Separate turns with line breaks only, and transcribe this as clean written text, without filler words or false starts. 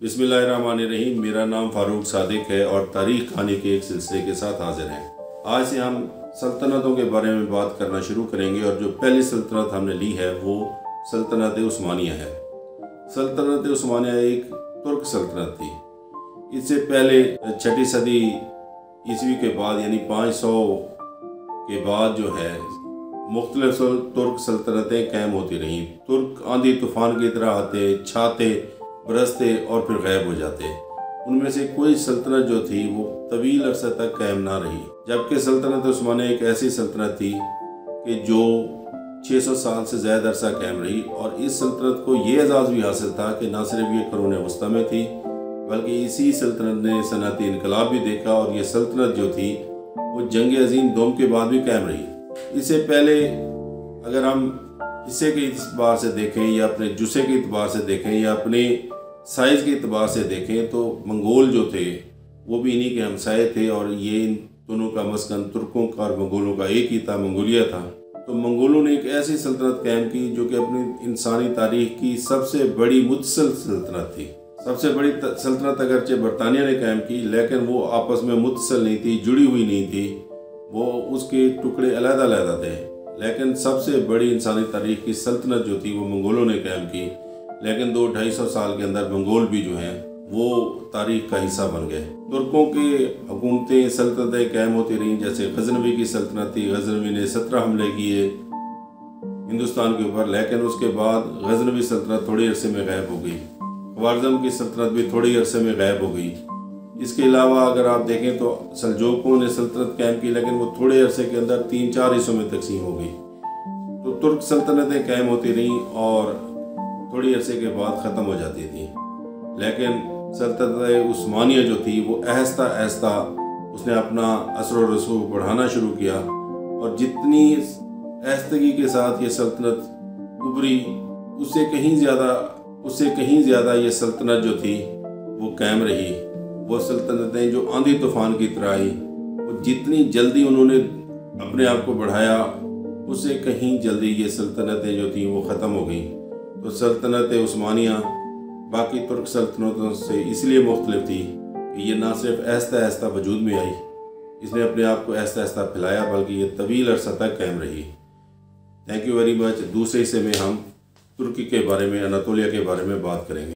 बिस्मिल्लाहिर्रहमानिर्रहीम। मेरा नाम फारूक सादिक है और तारीख़ कहानी के एक सिलसिले के साथ हाजिर हैं। आज से हम सल्तनतों के बारे में बात करना शुरू करेंगे और जो पहली सल्तनत हमने ली है वो सल्तनत उस्मानिया है। सल्तनत उस्मानिया एक तुर्क सल्तनत थी। इससे पहले 6वीं सदी ईस्वी के बाद यानी 500 के बाद जो है मुख्तलिफ तुर्क सल्तनतें कायम होती रहीं। तुर्क आंधी तूफान की तरह आते, छाते, बरसते और फिर गायब हो जाते। उनमें से कोई सल्तनत जो थी वो तवील अरसा तक कायम ना रही, जबकि सल्तनत उस्मानिया एक ऐसी सल्तनत थी कि जो 600 साल से ज़्यादा अरसा कायम रही। और इस सल्तनत को ये एजाज़ भी हासिल था कि न सिर्फ ये क़ुरून वस्ता में थी बल्कि इसी सल्तनत ने सनअती इनकलाब भी देखा और ये सल्तनत जो थी वो जंग अज़ीम दोम के बाद भी कायम रही। इससे पहले अगर हम हिस्से के एतबार से देखें या अपने जुस्से के एतबार से देखें या अपने साइज़ के एतबार से देखें तो मंगोल जो थे वो भी इन्हीं के हमसाये थे और ये इन दोनों का मस्कन तुर्कों का और मंगोलों का एक ही था, मंगोलिया था। तो मंगोलों ने एक ऐसी सल्तनत कायम की जो कि अपनी इंसानी तारीख की सबसे बड़ी मुतसल सल्तनत थी। सबसे बड़ी सल्तनत अगरचे बरतानिया ने कायम की, लेकिन वो आपस में मुतसल नहीं थी, जुड़ी हुई नहीं थी, वो उसके टुकड़े अलग-अलग थे। लेकिन सबसे बड़ी इंसानी तारीख की सल्तनत जो थी वो मंगोलों ने कायम की। लेकिन 200-250 साल के अंदर मंगोल भी जो हैं वो तारीख का हिस्सा बन गए। तुर्कों की हुकूमतें, सल्तनतें कायम होती रहीं। जैसे गजनवी की सल्तनत थी, गजनवी ने 17 हमले किए हिंदुस्तान के ऊपर, लेकिन उसके बाद गजनवी सल्तनत थोड़ी अरसे में गायब हो गई। ख्वारज़म की सल्तनत भी थोड़ी अरसे में गायब हो गई। इसके अलावा अगर आप देखें तो सल्जूकों ने सल्तनत कायम की, लेकिन वो थोड़े अरसे के अंदर 3-4 हिस्सों में तकसीम हो गई। तो तुर्क सल्तनतें कायम होती रहीं और थोड़ी अरसे के बाद ख़त्म हो जाती थी। लेकिन सल्तनत उस्मानिया जो थी वो आहिस्ता आहिस्ता उसने अपना असर व रसूख बढ़ाना शुरू किया और जितनी आहिस्तगी के साथ ये सल्तनत उभरी उससे कहीं ज़्यादा ये सल्तनत जो थी वो कायम रही। वो सल्तनतें जो आंधी तूफान की तरह आई, वो जितनी जल्दी उन्होंने अपने आप को बढ़ाया उससे कहीं जल्दी ये सल्तनतें जो थी वो ख़त्म हो गई। तो सल्तनत उस्मानिया बाकी तुर्क सल्तनतों से इसलिए मुख्तलिफ थी कि ये ना सिर्फ आहिस्ता आहिस्ता वजूद में आई, इसने अपने आप को आहिस्ता आहिस्ता फैलाया, बल्कि ये तवील अरसा तक कायम रही। Thank you very much. दूसरे हिस्से में हम तुर्की के बारे में, अनातोलिया के बारे में बात करेंगे।